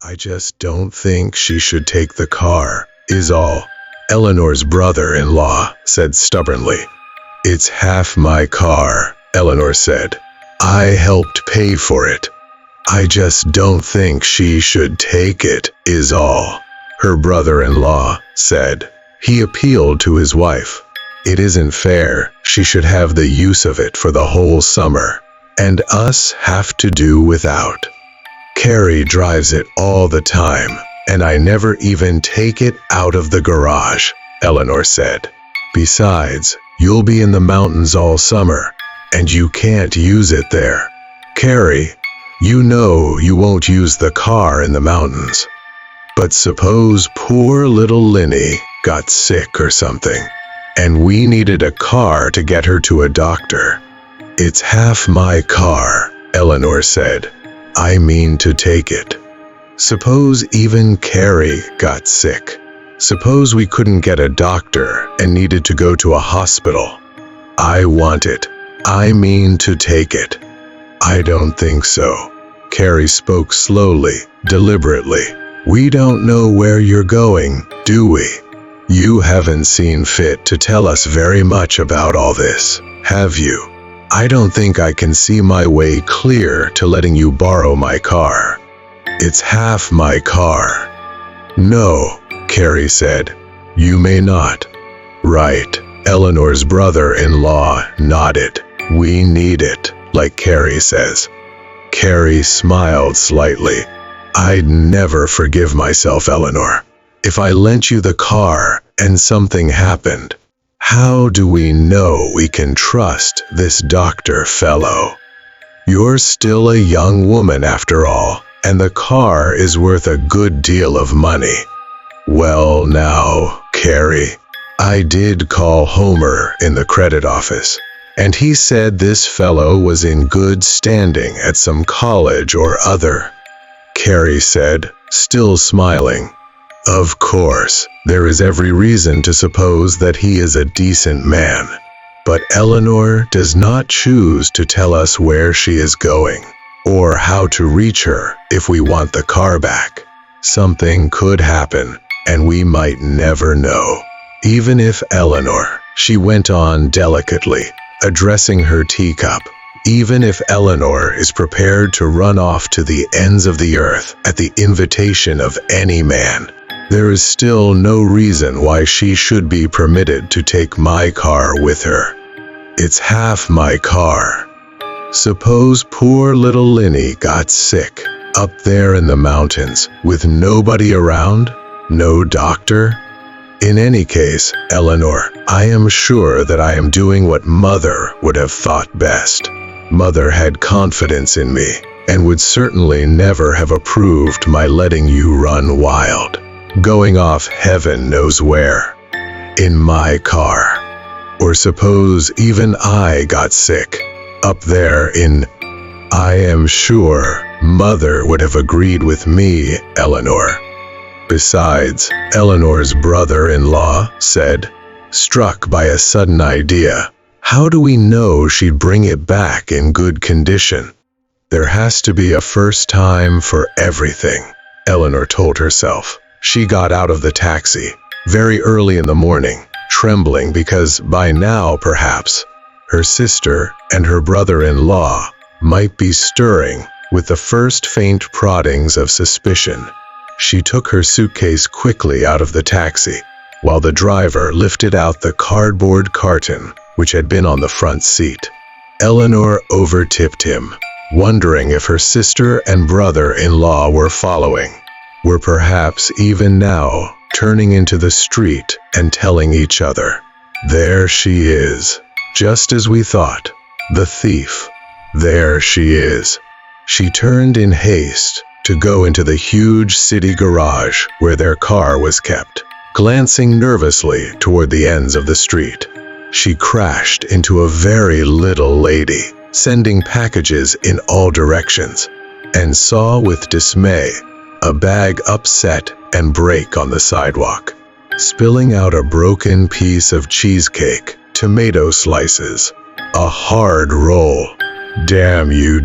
I just don't think she should take the car, is all. Eleanor's brother-in-law said stubbornly. It's half my car, Eleanor said. I helped pay for it. I just don't think she should take it, is all. Her brother-in-law said. He appealed to his wife. It isn't fair. She should have the use of it for the whole summer, and us have to do without. Carrie drives it all the time, and I never even take it out of the garage, Eleanor said. Besides, you'll be in the mountains all summer, and you can't use it there. Carrie, you know you won't use the car in the mountains. But suppose poor little Linny got sick or something, and we needed a car to get her to a doctor. It's half my car, Eleanor said. I mean to take it. Suppose even Carrie got sick. Suppose we couldn't get a doctor and needed to go to a hospital. I want it. I mean to take it. I don't think so. Carrie spoke slowly, deliberately. We don't know where you're going, do we? You haven't seen fit to tell us very much about all this, have you? I don't think I can see my way clear to letting you borrow my car. It's half my car. No, Carrie said. You may not. Right. Eleanor's brother-in-law nodded. We need it, like Carrie says. Carrie smiled slightly. I'd never forgive myself, Eleanor. If I lent you the car and something happened, how do we know we can trust this doctor fellow? You're still a young woman after all, and the car is worth a good deal of money. Well now, Carrie, I did call Homer in the credit office, and he said this fellow was in good standing at some college or other. Carrie said, still smiling. Of course, there is every reason to suppose that he is a decent man, but Eleanor does not choose to tell us where she is going, or how to reach her if we want the car back. Something could happen, and we might never know. Even if Eleanor, she went on delicately, addressing her teacup, even if Eleanor is prepared to run off to the ends of the earth at the invitation of any man, there is still no reason why she should be permitted to take my car with her. It's half my car. Suppose poor little Linny got sick up there in the mountains with nobody around, no doctor. In any case, Eleanor, I am sure that I am doing what Mother would have thought best. Mother had confidence in me and would certainly never have approved my letting you run wild, going off heaven knows where, in my car. Or suppose even I got sick, up there in... I am sure Mother would have agreed with me, Eleanor. Besides, Eleanor's brother-in-law said, struck by a sudden idea, how do we know she'd bring it back in good condition? There has to be a first time for everything, Eleanor told herself. She got out of the taxi, very early in the morning, trembling because by now, perhaps, her sister and her brother-in-law might be stirring with the first faint proddings of suspicion. She took her suitcase quickly out of the taxi, while the driver lifted out the cardboard carton which had been on the front seat. Eleanor overtipped him, wondering if her sister and brother-in-law were following, were perhaps even now turning into the street and telling each other, there she is, just as we thought, the thief. There she is. She turned in haste to go into the huge city garage where their car was kept, glancing nervously toward the ends of the street. She crashed into a very little lady, sending packages in all directions, and saw with dismay a bag upset and break on the sidewalk, spilling out a broken piece of cheesecake, tomato slices, a hard roll. Damn you,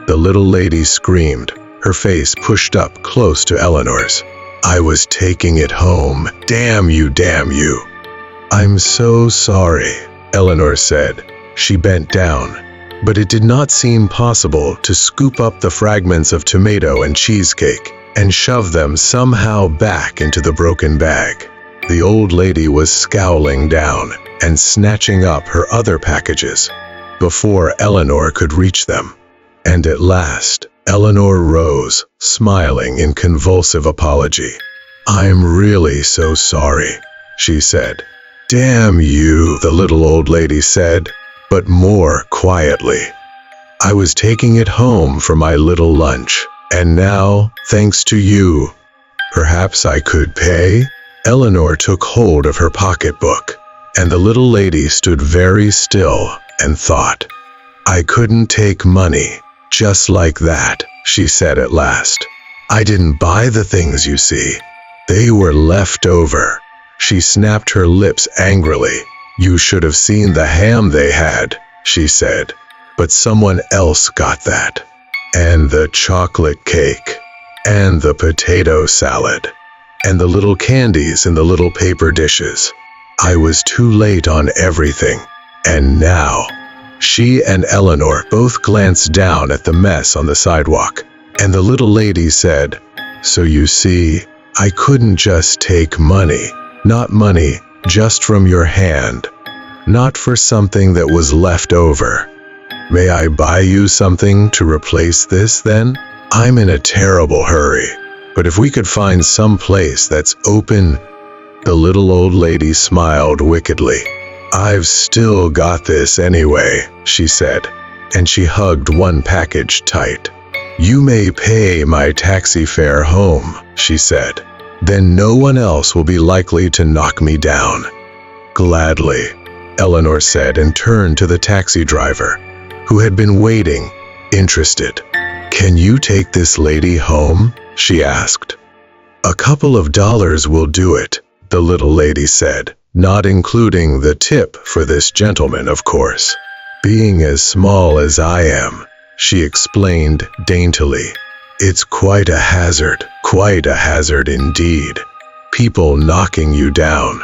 the little lady screamed, her face pushed up close to Eleanor's. "I was taking it home. Damn you, damn you." "I'm so sorry," Eleanor said. She bent down, but it did not seem possible to scoop up the fragments of tomato and cheesecake and shove them somehow back into the broken bag. The old lady was scowling down and snatching up her other packages before Eleanor could reach them. And at last, Eleanor rose, smiling in convulsive apology. "I'm really so sorry," she said. "Damn you," the little old lady said, but more quietly. "I was taking it home for my little lunch, and now, thanks to you, perhaps I could pay?" Eleanor took hold of her pocketbook, and the little lady stood very still and thought. "I couldn't take money just like that," she said at last. "I didn't buy the things, you see. They were left over." She snapped her lips angrily. "You should have seen the ham they had," she said. "But someone else got that. And the chocolate cake. And the potato salad. And the little candies in the little paper dishes. I was too late on everything. And now." She and Eleanor both glanced down at the mess on the sidewalk, and the little lady said, "So you see, I couldn't just take money. Not money just from your hand. Not for something that was left over. May I buy you something to replace this then? I'm in a terrible hurry, but if we could find some place that's open." The little old lady smiled wickedly. "I've still got this anyway," she said, and she hugged one package tight. "You may pay my taxi fare home," she said. "Then no one else will be likely to knock me down." "Gladly," Eleanor said, and turned to the taxi driver, who had been waiting, interested. "Can you take this lady home?" she asked. "A couple of dollars will do it," the little lady said, "not including the tip for this gentleman, of course." "Being as small as I am," she explained daintily, "it's quite a hazard indeed. People knocking you down.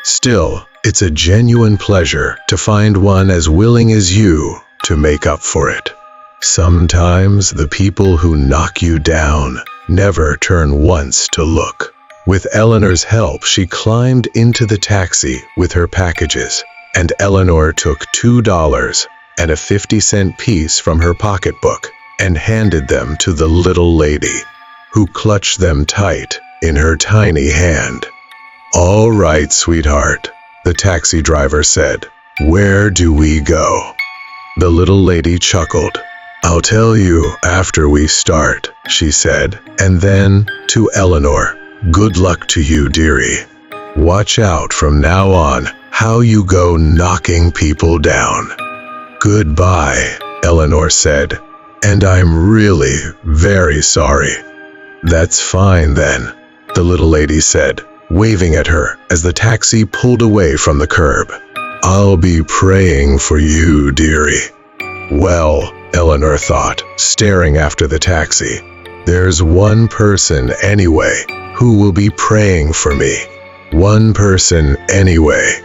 Still, it's a genuine pleasure to find one as willing as you to make up for it. Sometimes the people who knock you down never turn once to look." With Eleanor's help, she climbed into the taxi with her packages, and Eleanor took $2 and a 50-cent piece from her pocketbook and handed them to the little lady, who clutched them tight in her tiny hand. "All right, sweetheart," the taxi driver said. "Where do we go?" The little lady chuckled. "I'll tell you after we start," she said, and then, to Eleanor, "Good luck to you, dearie. Watch out from now on how you go knocking people down." "Goodbye," Eleanor said, "and I'm really very sorry." "That's fine then," the little lady said, waving at her as the taxi pulled away from the curb. "I'll be praying for you, dearie." Well, Eleanor thought, staring after the taxi, there's one person anyway who will be praying for me. One person anyway.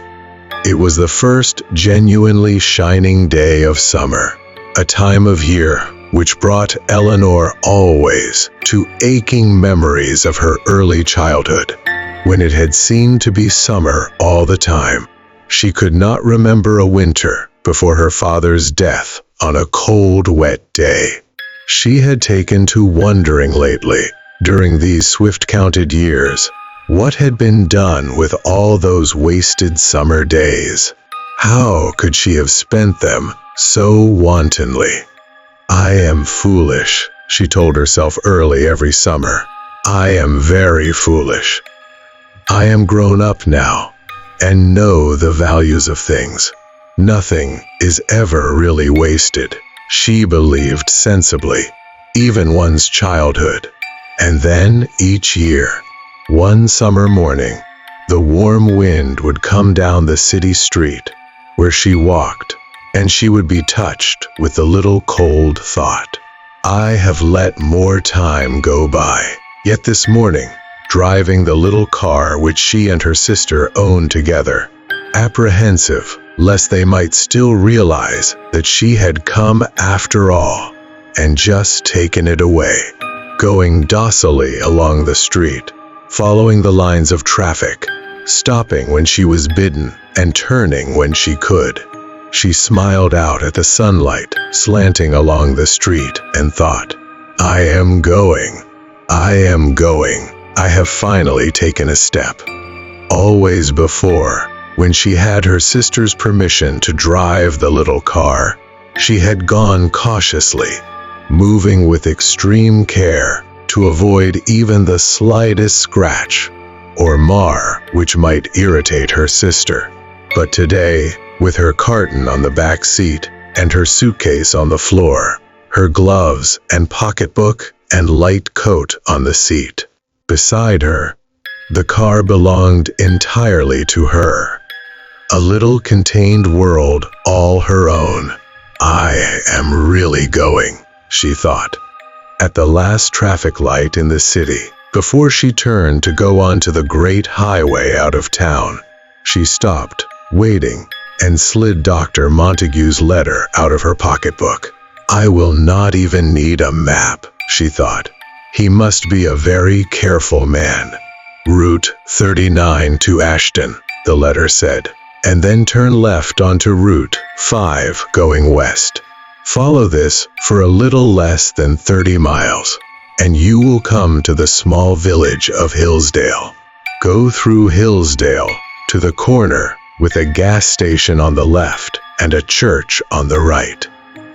It was the first genuinely shining day of summer, a time of year which brought Eleanor always to aching memories of her early childhood, when it had seemed to be summer all the time. She could not remember a winter before her father's death on a cold, wet day. She had taken to wondering lately, during these swift-counted years, what had been done with all those wasted summer days. How could she have spent them so wantonly? "I am foolish," she told herself early every summer. "I am very foolish. I am grown up now and know the values of things. Nothing is ever really wasted," she believed sensibly, even one's childhood. And then, each year, one summer morning, the warm wind would come down the city street where she walked, and she would be touched with the little cold thought, I have let more time go by. Yet this morning, driving the little car which she and her sister owned together, apprehensive lest they might still realize that she had come after all and just taken it away, going docilely along the street, following the lines of traffic, stopping when she was bidden and turning when she could. She smiled out at the sunlight slanting along the street and thought, I am going. I have finally taken a step. Always before, when she had her sister's permission to drive the little car, she had gone cautiously, moving with extreme care to avoid even the slightest scratch or mar which might irritate her sister. But today, with her carton on the back seat and her suitcase on the floor, her gloves and pocketbook and light coat on the seat, beside her, the car belonged entirely to her. A little contained world all her own. I am really going, she thought. At the last traffic light in the city, before she turned to go onto the great highway out of town, she stopped, waiting, and slid Dr. Montague's letter out of her pocketbook. I will not even need a map, she thought. He must be a very careful man. Route 39 to Ashton, the letter said, and then turn left onto Route 5 going west. Follow this for a little less than 30 miles, and you will come to the small village of Hillsdale. Go through Hillsdale to the corner with a gas station on the left and a church on the right,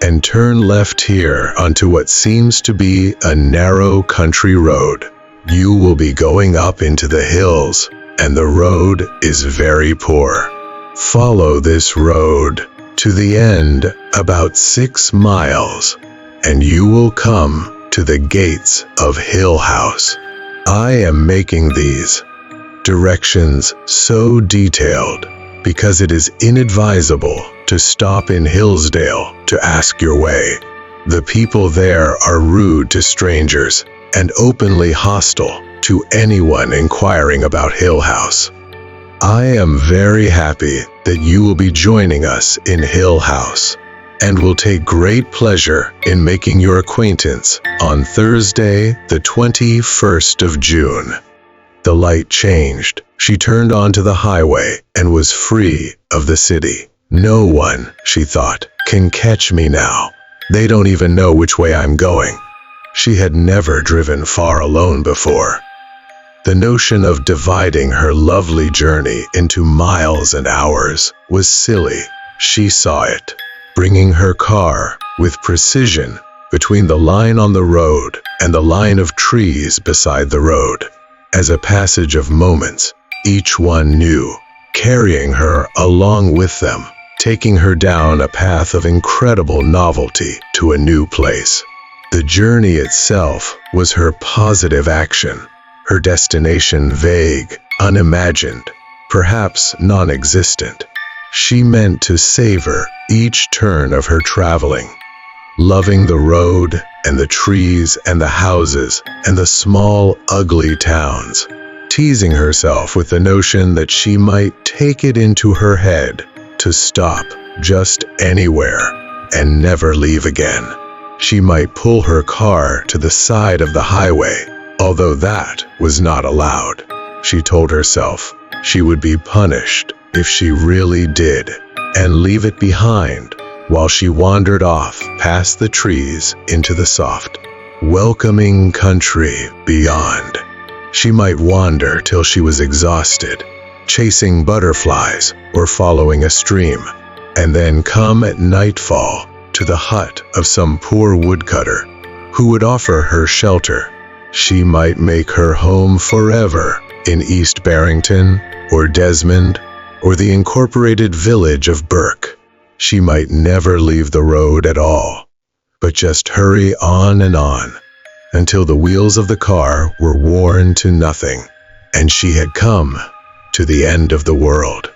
and turn left here onto what seems to be a narrow country road. You will be going up into the hills, and the road is very poor. Follow this road to the end about 6 miles, and you will come to the gates of Hill House. I am making these directions so detailed because it is inadvisable to stop in Hillsdale to ask your way. The people there are rude to strangers and openly hostile to anyone inquiring about Hill House. I am very happy that you will be joining us in Hill House, and will take great pleasure in making your acquaintance on Thursday, the 21st of June. The light changed. She turned onto the highway and was free of the city. No one, she thought, can catch me now. They don't even know which way I'm going. She had never driven far alone before. The notion of dividing her lovely journey into miles and hours was silly. She saw it, bringing her car with precision between the line on the road and the line of trees beside the road. As a passage of moments, each one knew, carrying her along with them, taking her down a path of incredible novelty to a new place. The journey itself was her positive action, her destination vague, unimagined, perhaps non-existent. She meant to savor each turn of her traveling, loving the road and the trees and the houses and the small, ugly towns, teasing herself with the notion that she might take it into her head to stop just anywhere and never leave again. She might pull her car to the side of the highway, although that was not allowed. She told herself she would be punished if she really did, and leave it behind while she wandered off past the trees into the soft, welcoming country beyond. She might wander till she was exhausted, chasing butterflies or following a stream, and then come at nightfall to the hut of some poor woodcutter who would offer her shelter. She might make her home forever in East Barrington or Desmond or the incorporated village of Burke. She might never leave the road at all, but just hurry on and on until the wheels of the car were worn to nothing and she had come to the end of the world.